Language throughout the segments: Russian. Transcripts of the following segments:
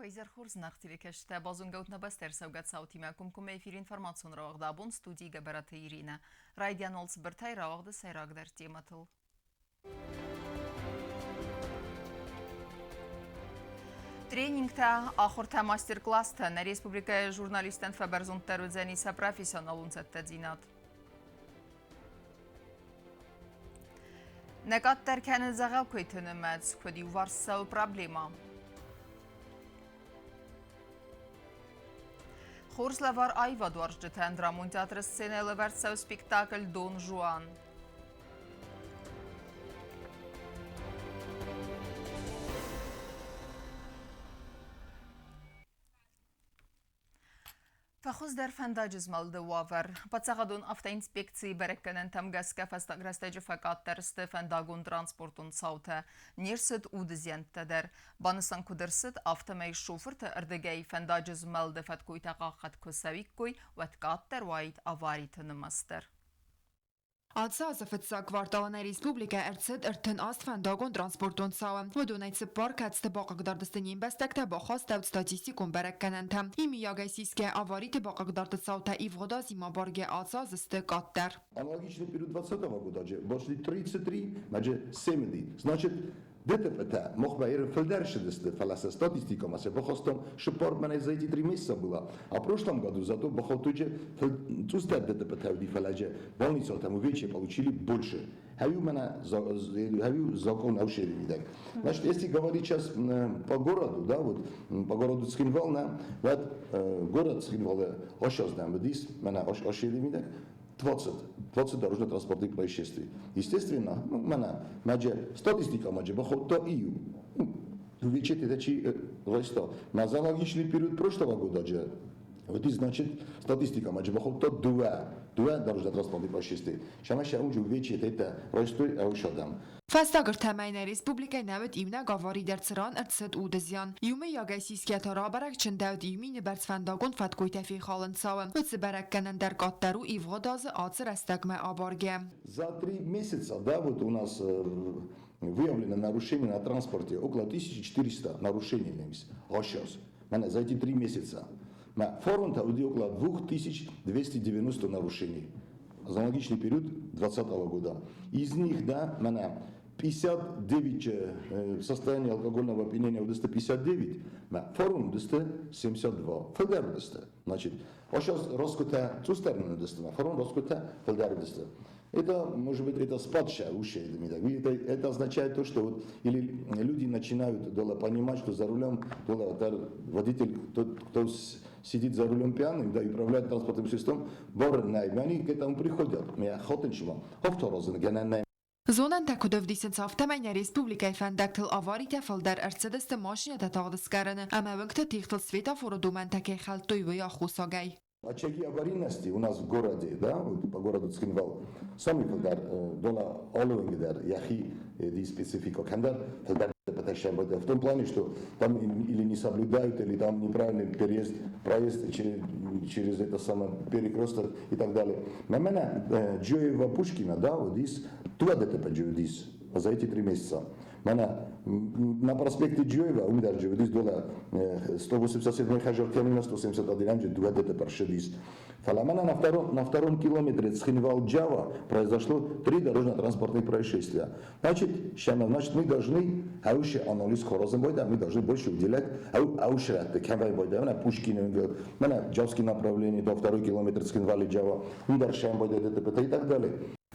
Wajzer Khurz nachtili keshte bazun gaut nabester saugat sauti معكم كم efir informasyon ravagda bun studi gabarate Irina. Raydian olds birtay ravagda sayrag der timatıl. Тренингта ахурта мастер-класста на республика журналистен фаберзунтер үзениса профессионал унцеттединат. Negat derken zagal koytönümez kodi varsa problema. Хорсла var ayva dvarjjeten dramon teatr scenele versa spektakl Don Juan. فخوز در فنداجز مال دوافر بتساعدون افتا انسبكتسي بركنن تم جسكا فاستغرستج فقط درست فنداغون ترانسبورتون صوته نيرسد ودزين تدر بانسان كدرست افتا مي شوفر تردجي فنداجز مال دفت كوي تقاقت كسويكوي وتقاتر وايد افاري تنمستر Ացազը ֆծա կվարտալաներ Ռեսպուբլիկա երցդ երթն աստ ֆանդագոն տրանսպորտոն սավը ոդունայցը պարկացտը բաղակդարդստնին բեստակտա բախաստավտ ստատիստիկոն բերակկանանթամ իմի յագայսիսկե ավարիты բաղակդարդը սավտա իվղոդազ իմաբարգե ացազըստը կատտար. Аналогичный период 2020 года вошли 33, значит 70. Значит, ДТП мог бы и фельдершедесты фаласа статистика, а бахостом шипортмана за эти 3 месяца было. А в прошлом году зато бахотуче тустят ДТП в фалаже больница там увечья получили больше. Хавю закон аушери так. Значит, если говорить сейчас по городу, да, вот по городу Цхинвал, вот город Цхинвал, ошаз там, здесь, меня ошери так. 20 дорожно-транспортных происшествий. Естественно, статистика маджа бахотто ию. Увеличить это росто. На аналогичный период прошлого года же, вот значит статистика маджа бахотто два дорожно-транспортных происшествий. Шамаша уже увеличить это росто аушадам. Ֆաստագրթամային Ռեսպուբլիկայի նավետ իմնա գավարի դերցրան ըրցըտ ուդզյան։ Յումը յագայսիսկյատը ռաբարակ չնդավդ իմի նբերց ֆանդագոն ֆատկոյտեֆի խալնցավը։ Վծը բերակկանն դեր կատտարու իվղոդազը ացր աստակմե աբարգե։ За 3 месяца, да, вот у нас выявлено нарушение на транспорте около 1400 нарушений. А сейчас, за эти 3 месяца. Форум-то около 2290 нарушений. За аналогичный период 2020 года. Из них, да, 59 состояние алкогольного опьянения в 159, форум 172, фельдер 100. Значит, а сейчас роскота цустерна 100, форум роскота фельдер 100. Это, может быть, это спадшая ушей. Это означает то, что вот, или люди начинают понимать, что за рулем водитель, кто сидит за рулем пьяным, да, и управляет транспортным средством, они к этому приходят. Զոնան տակուդով դիսենց ավտամայնյա Ռեսպուբլիկայի ֆանդակտլ ավարիտ է ֆալդար արձդստը մաշինը տաղդսկարանը, ամավնքտը տիղտլ սվետաֆորը դումեն տակ է խալտույվը յախուսագայ. Очаги аварийности у нас в городе, да, вот по городу Цхинвал, сами фельдер, дола оловенгдер, яхи, ди специфика, кандар, фельдер в том плане, что там или не соблюдают, или там неправильный проезд через это самое перекресток и так далее. На меня Джоева Пушкина, да, вот здесь, туда ДТП здесь, за эти 3 месяца. На проспекте Джоева, у меня здесь дола 187 хажарками на 171, 2 ДТП шедис. На втором километре Цхинвал-Джава произошло 3 дорожно-транспортных происшествия. Значит, мы должны, анализ хорозом бойда, мы должны больше уделять, кемвай бойда, на Пушкин, на Джавский направление, до 2 километра Цхинвал-Джава, ударшаем бойда ДТП и так далее.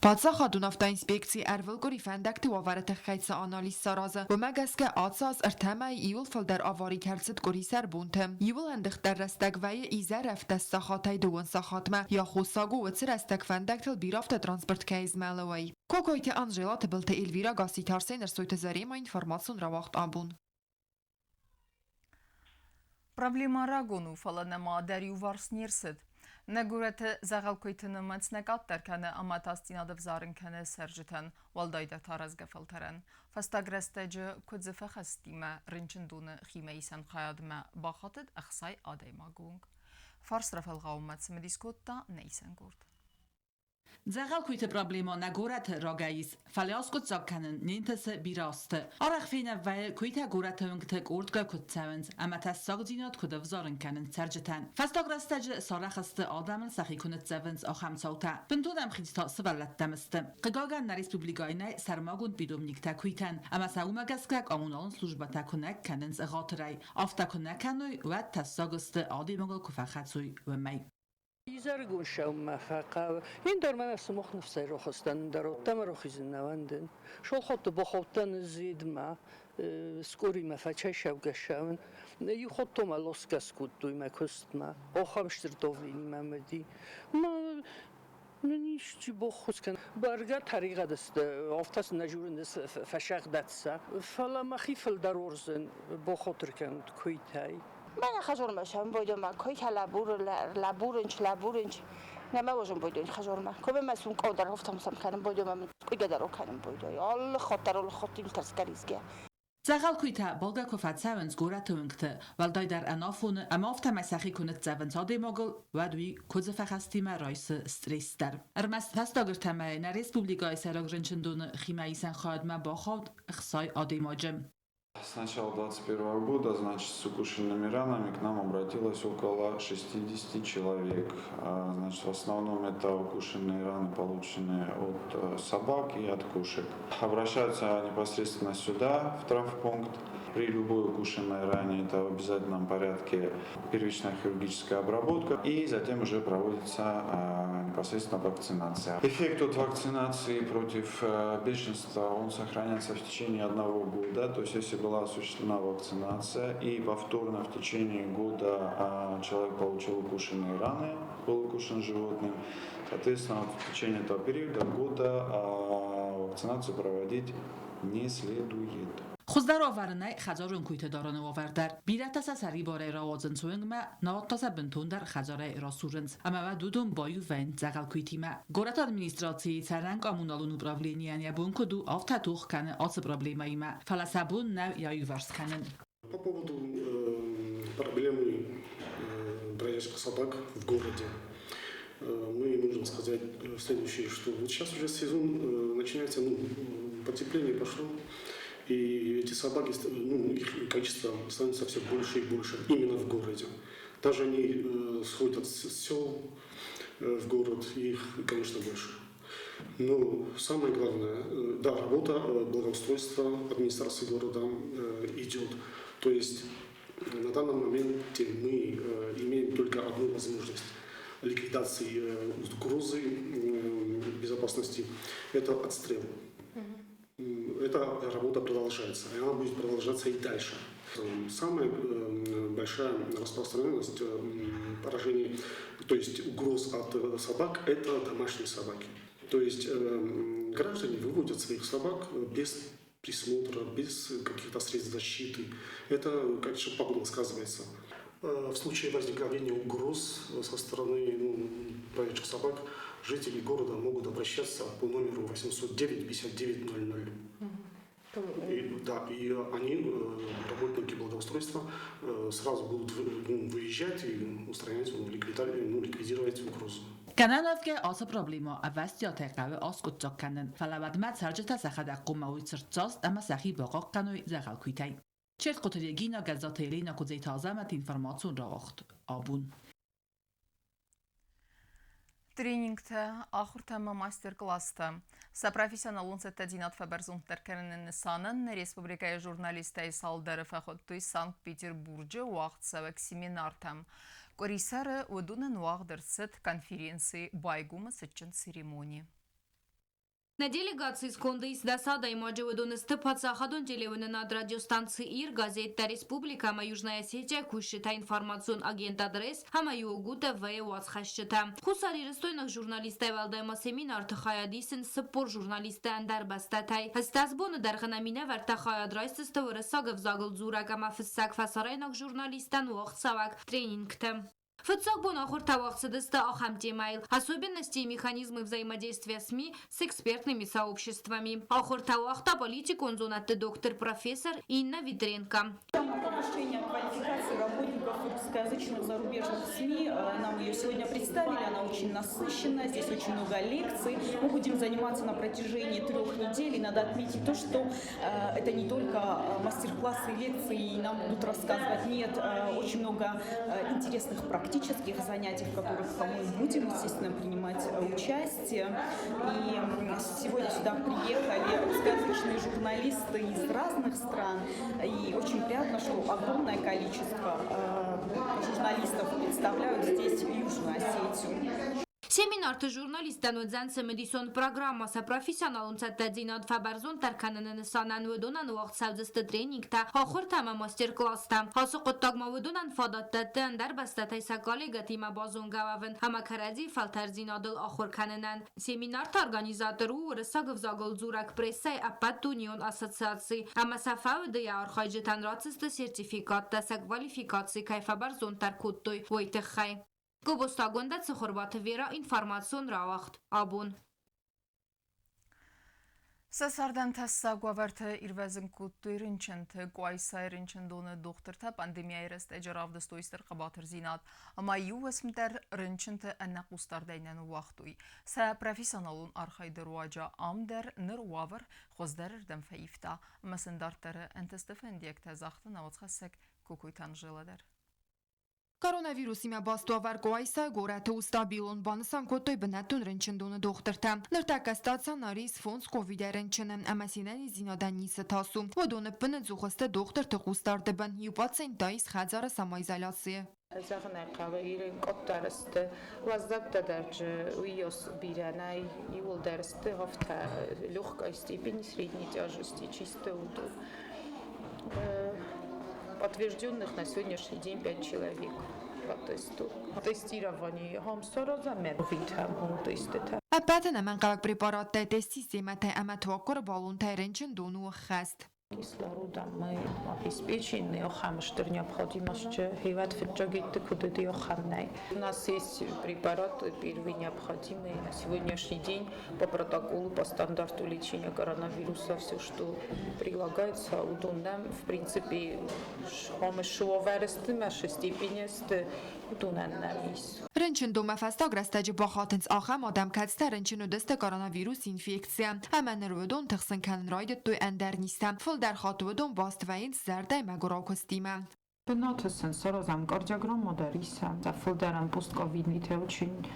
Բացախադուն ավտաինսպեկցի әрվլգորի ֆանդակտի ու ավարը թխայցը անալիս սարազը, ոմագասկը ացած ըրթամայի իուլ ֆլդար ավարի կերցիտ գորի սարբունթը, իուլ հնդղտար ռաստակվայի իզար əftəs սախատայ դուын սախատմə, yaxusagու վծır əstək ֆանդակտıl bir avto transport կայզմəlըvay. Կոկոյtə Անժելա տբıltə Elvira Գասիթարսեն ըրսոյtə զարիма ինформацион равախտ ամբուն. Проблема рагону фаланема дәрю варс нерсид. Նգուրեթը զաղալքույթը մնցնեկատ տերքանը ամատաստինադվ զարնքանը սերջիթեն, վալդայդը տարազգվլթերեն։ Ֆաստագրեստեջը կուձիվը խստիմը ռինչնդունը խիմեիսեն խայադմը բախատըդ ըխսայ ադայմագունգ։ Ֆարս ռաֆել ғաումացը մդիսկոտտա նեյսեն գուրդ։ Zagalkuite problema nagorat ragais, faliaskot zakkanen, nintese biraste. Arach fina weil kuita goratungte ortga kutsavens, amatas sagdinat kudavzaren kanen sergetan. Fastagrastaj sarachaste adamen sakhikunet zavens acham sauta. Bentudam khidsta svalat damste. Qagagan na respublikaine sarmagun bidomnikta kuitan, ama saumagasklak amunalın slujbata kunak kanen zaghatrai. Afta kunakanoy و تساگست عادی مگل کفاخاتوی و می. يزرقون شو مفاقة این دار من اسمخ نفسي رو خستن درو تم رو خیزن نواندن شو خود بخوتن زید ما سکوری مفاچه شو گشون یو خود تو مالوس کسکوت دوی مکست ما آخامشتر دوینی ممدی ما نیش چی بخوز کن برگه طریقه دست افتاس نجورن دست فشق دست فلا مخیفل در ورزن بخوتر کن کویتای من خجور میشم باید من کوی که لابورنج نه باشم باید خجور من کوی مسون کودر هفتم سام کنم باید من کوی گدارو کنم باید آل خاطر ترس کریزگه Zagal kuita bolga kofat savens goratungte, weil der anafun amafta masachi kunet savens ademogel, wadui kudzefachastima reise stressder. Mas fastagertame na Respublika Сарагренчендун химаисан хадма бахот хсай адемаджем. С начала 2021 года, значит, с укушенными ранами к нам обратилось около 60 человек. Значит, в основном это укушенные раны, полученные от собак и от кошек. Обращаются непосредственно сюда, в травмпункт. При любой укушенной ране это в обязательном порядке первичная хирургическая обработка и затем уже проводится непосредственно вакцинация. Эффект от вакцинации против бешенства он сохраняется в течение 1 года, то есть если была осуществлена вакцинация и повторно в течение года человек получил укушенные раны, был укушен животным, соответственно в течение этого периода года вакцинацию проводить не следует. خزدار آورنای خزارون کویت داران آوردر بیرت از سری باره را وازن سوینگ ما ناتاس بنتون در خزاره را سورنز اما و دودون بایو وین زغل کویتی ما گورت ادمینستراتی سرنگ آمونالون управления یا بون کدو آفتا توخ کنه آس پرابلیمای ما فلسبون نو یا یوورس کنن. По поводу проблемы бродячих собак в городе, мы можем сказать следующее, что вот сейчас уже сезон начинается, потепление пошло, и эти собаки, их количество становится все больше и больше именно в городе. Даже они сходят с сел в город, и их, конечно, больше. Но самое главное, да, работа благоустройства администрации города идет. То есть на данном моменте мы имеем только одну возможность ликвидации угрозы безопасности – это отстрел. Эта работа продолжается, и она будет продолжаться и дальше. Самая большая распространенность поражений, то есть угроз от собак – это домашние собаки. То есть граждане выводят своих собак без присмотра, без каких-то средств защиты. Это, конечно, пагубно сказывается. В случае возникновения угроз со стороны бродячих собак жители города могут обращаться по номеру 809-5900. И они, работники благоустройства, сразу будут выезжать и устранять, ликвидировать угрозу. Kananavke asa problema avasti ataqawe askut zakkanen falabadmat sarjata sakhada qumawit sirtsast ama sahi baqaq qanoy zagal kuitay Çert qotirgina gazatelina kuzeyt azamat informatsion rağaxt abun Тренингте ахуртама мастер-класста. Сапрофессионал унцеттадинат фаберзунттеркернен санын республикая журналистай салдары фахоттуй Санкт-Петербурге уақытсавак семинартам. Корисары удунын уақдырсыт конференции байгумы сычын церемонии. На делегации с Кондой с досадой Маджеводон Степацахадон телевизионной над радиостанции ИР газета Республика Ама Южная Осетия кушита информацион агент адрес Хамаю Гута ВЭУАЦ хащита. Хусари рестойных журналистай валдайма семинар тахаядисен сыппор журналисты андар бастатай. Стасбоны дарханамина вартахаяд райсысты вырысагов загыл зурагама фиссак фасарайнак журналистан уақт савак тренингтем. Фацакбон охуртавахцедыста ахамтемайл. Особенности и механизмы взаимодействия СМИ с экспертными сообществами. Охуртавахта политик онзонатты доктор-профессор Инна Витренко. Тема повышения квалификации работников русскоязычных зарубежных СМИ. Нам ее сегодня представили, она очень насыщенная, здесь очень много лекций. Мы будем заниматься на протяжении 3 недель. И надо отметить то, что это не только мастер-классы и лекции, и нам будут рассказывать. Нет, очень много интересных практических занятий, в которых мы будем, естественно, принимать участие. И сегодня сюда приехали русскоязычные журналисты из разных стран. И очень приятно, что огромное количество журналистов представляют здесь Южную Осетию. Семинарты журналистан вдзանцы медисон программаса профессионалун цаттадзинад фабарзон тарканын нысанан выдунан уақытсавдысты тренингта хохыр тама мастер-класста. Хасы қоттагма выдунан фадаттаттан дарбаста тайса коллега тима базун гававын хамакаради фалтарзинадыл ахыр канынан. Семинарта организатору рысагов загыл зурак прессай аппаттунион ассоциации. Ама сафавды я архайджетан рацисты сертификатта са квалификации кайфабарзон таркуттой войтыхай. Գոբոստագոնդը ծխորբաթը վերա ինվարմացիոն ռավախտ, աբուն։ Սասարդան թասսագվավարդը իրվազն կուտույր ինչենթը կուայսայր ինչենդոնը դողտրթա պանդեմիայր ստեջր ավդստոյստր қաբատыр զինատ, ama յուվասմդար ռինչենթը աննақուստարդայնան ուաղտույ։ Սա պրոֆեսիոնալուն արխայդыр ուաջա ամդար նր ուավր խոզդար ըրդեմ ֆայիվտա, մասնդարտары ընտստըֆեն դիեկտա զաղթը նավացխասեք կուկույթան ժելադար։ Կորոնավիրուսի մա բաստուավար կոայսա գորաթը ու ստաբիլոն բանսան կոտոյ բնատուն ռնչնդունը դողտրթա։ Նրտակաստացան արիս ֆոնս կովիդ ռնչնը ամասինանի զինոդան նիսը տասում։ Ոդոնը պնը ձուխստը դողտրթը խուստար դբն յուպացեն տայիս խadzարը սամայզալացի։ Zahnaqa irin qottarıstı vazdabda darcı uyos biranay yul darıstı hafta легкой степени средней тяжести чисто уду. Подтвержденных на сегодняшний день 5 человек по тесту. Тестирование хамсороза мервитам тестета. Апатана манqavak препаратта тестисемата аматвакор балунтай ренчендону хаст. Кислородом мы обеспечены, охам, что необходимость хиват фиджагит кудыди охамнай. У нас есть препараты первые необходимые на сегодняшний день по протоколу, по стандарту лечения коронавируса, все, что прилагается, удобно, в принципе, хомешуоверсты, нашей степени, удобно вис. Ренчендома фастаграстаджи бахатенс ахам адам кадста ренчену десте коронавирус инфекция. Аманерводон тхсен кан райдет той эндер нистам. در خاطودون باستوین زرده مگورا کستیمه. Բնաթսն սարազամ кардиограмма дарисам. Зафилдарам постковидный очень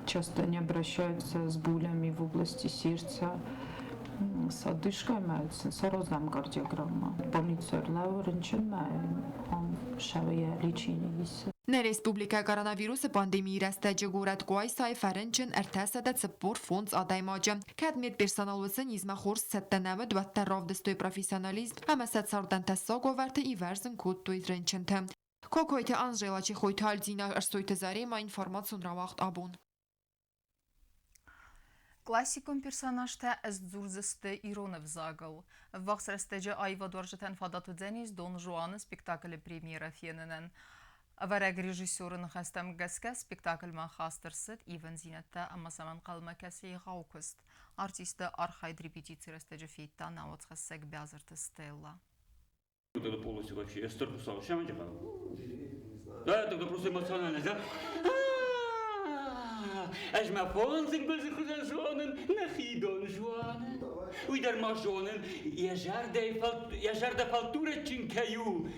часто не обращаются с болями в области сердца. С одышкой маются сарозам кардиограмма. Больница Лауренчен он шавая лечение есть. На республика коронавируса пандемии растаджи город Куайсай фаренчен артасада цепор фонд адаймаджа. Кадмет персоналвысын изма хорс саттанавы дуатта равдыстой профессионализм, ама сатсардан тассаговарты и верзен код той ренченте. Кокойте Анжела Чехойте Альдина арстойте зарема информацион равахт абон. Классикум персонажта از زورزسته ایران وزاگل. وقت رستجه آیوا دورجتن فاداتو دنیز دون جوان سپیکتاکل پریمیرا فیننن. Авараг режиссерын хастам газка спектакль ма хастырсыт ивен зинетта amma saman қалма кәсей ғаукыст. Артисты архайд репетиции растеджи фейта на вот хассек бязырты стелла. Вот это полностью вообще, я столько писал, ща мы делаем? Да, тогда просто эмоционально, да? Als maar volgens ik ben ze zonen, nachi don Juanen. Ui dar ma zonen, je jarde falture cinkaju.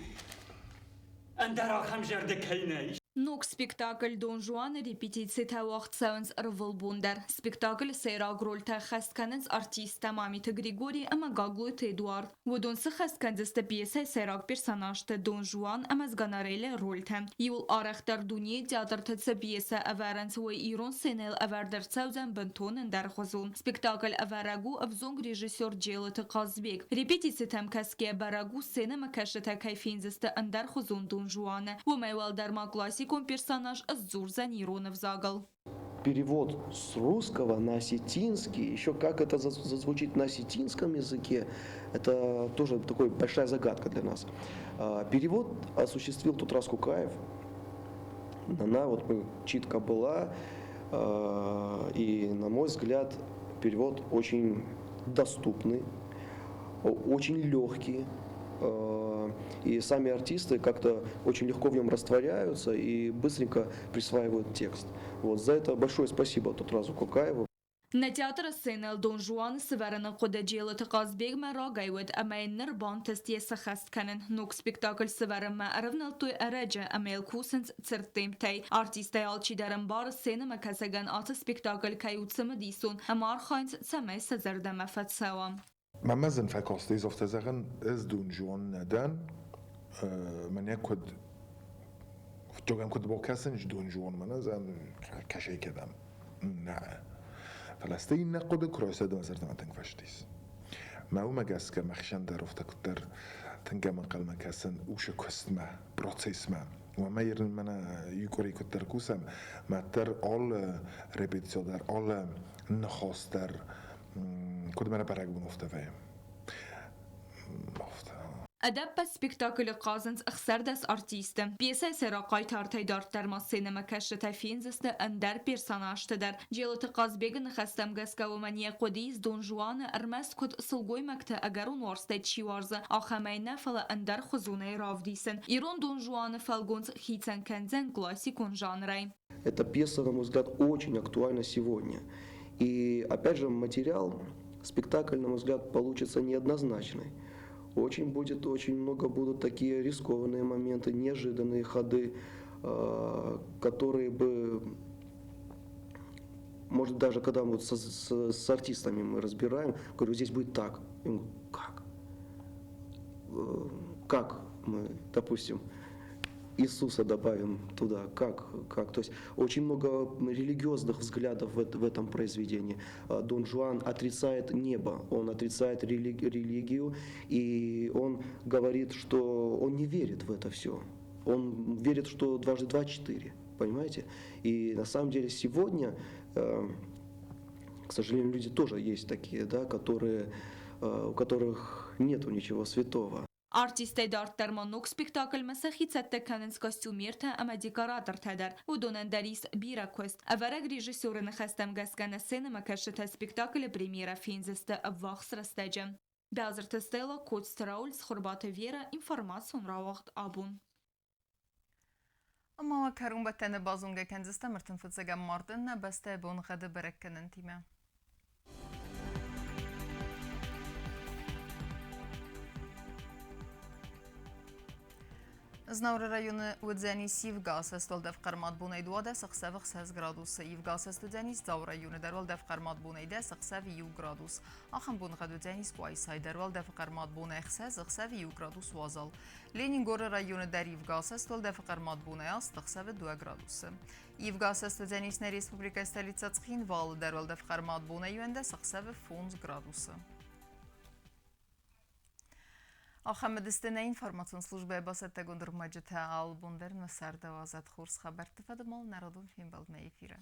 En daar ook hem jarde keinai. Нук спектакль Дон Жуан репетиции тавахт савенс рвалбундар. Спектакль сейраг рольта хастканенс артиста Мамита Григорий ама Гаглует Эдуард. Водон се хастканзеста пьеса сейраг персонажта Дон Жуан ама сганареле рольта. Юл арахтар дуния театртца пьеса аваранс вой Ирон сенел авардар цаузан бентонен дар хозун. Спектакль аварагу авзонг режиссер Джелет Казбек. Репетиции там каске барагу сцена макашета кайфинзеста андар хозун Дон Жуана. Вумайвал дарма классик персонаж Азурза Нейронов загал. Перевод с русского на осетинский, еще как это зазвучит на осетинском языке, это тоже такая большая загадка для нас. Перевод осуществил Тутрас Кукаев. Она вот читка была, и, на мой взгляд, перевод очень доступный, очень легкий. и сами артисты как-то очень легко в нем растворяются и быстренько присваивают текст. Вот, за это большое спасибо тут разу Кокаеву. На театр сцены Дон Жуан сверена кода джела тقازبيق ما راقايود أما النربان تستيه سخست كنن نوك سبيكتاكل سورن ما أرفنال توي أرجع أما الكوسنس ترتيم تاي أرتيستي آلچي درن بار السينة ما كسجن آت سبيكتاكل كيوت سمديسون أمار خاينز سمي سزرد ما فتسوام ما مازن فاكوستيز of تزغن از دون جوان ندان من يكود جوجم كود بوكاسنج دون جوان من زن كشي كدام نه فلسطين نقود كروسة دون زرت ما تنفشتيس ما هو مجاز كمخشان دروفت كتر تنجم قل مكاسن وش كستما بروسيس ما وما يرن منا يكوري كتر كوسم ما تر all ريبيتيو در all نخواست در كود منا براق بنفته فهم أدب سبيكتاكل قازنز اخسردس ارتيستم بيسا سراقاي تارتاي دارت در ما سينما كشتا فينزست اندر بيرساناش تدر جيلت قازبيغن خستم غسكا ومنيا قديز دون جوان ارمس كد سلغوي مكتا اگرون ورستيد شيوارزا آخمين فلا اندر خزوني رافديسن ايرون دون جوان فالغونز خيتسن كنزن كلاسيكون جانرين. Эта пьеса, на мой взгляд, очень актуальна сегодня. И опять же материал, спектакль, на мой взгляд, получится неоднозначный. Очень много будут такие рискованные моменты, неожиданные ходы, которые бы, может даже когда вот с артистами мы разбираем, говорю, здесь будет так. Я говорю, как? Как мы, допустим, Иисуса добавим туда, как? То есть очень много религиозных взглядов в этом произведении. Дон Жуан отрицает небо, он отрицает религию, и он говорит, что он не верит в это все. Он верит, что дважды два — 4, понимаете? И на самом деле сегодня, к сожалению, люди тоже есть такие, да, у которых нету ничего святого. ارتيستي دارت در منوك سبيكتاكل مسخي تتكننس كاستوميرتا اما ديكاراتر تدر ودونن داريس بيرا كوست افرق ريجيسور نخستم غسكن السينما كشتا سبيكتاكل بريميرا فينزست افاخس رستجم بازر تستيلا كود ستراولز خربات فيرا انفورماسيون راوقت ابون اما كارون بتن بازونغا كنزست مرتن فتزغا ماردن بسته بون غد بركنن تيمه Знаур районы Удзянис Евгаса столдев кармат бунайдуада сахсев 6 градус. Евгаса студянис Зау районы дарвалдев кармат бунайда сахсев 1 градус. Ахам бунга Удзянис Куайсай дарвалдев кармат бунайхса сахсев 1 градус вазал. Ленингор районы дар Евгаса столдев кармат бунаяс сахсев 2 градус. Евгаса студянисна республика столица Цхинвал дарвалдев кармат бунайюенда сахсев 10 градус. آخر دستنه اینفورماسیون службы басетте гундур маджите албундерн و سردوازت خورس خبر تفاد مال نرادون فیلم بالد می افیره.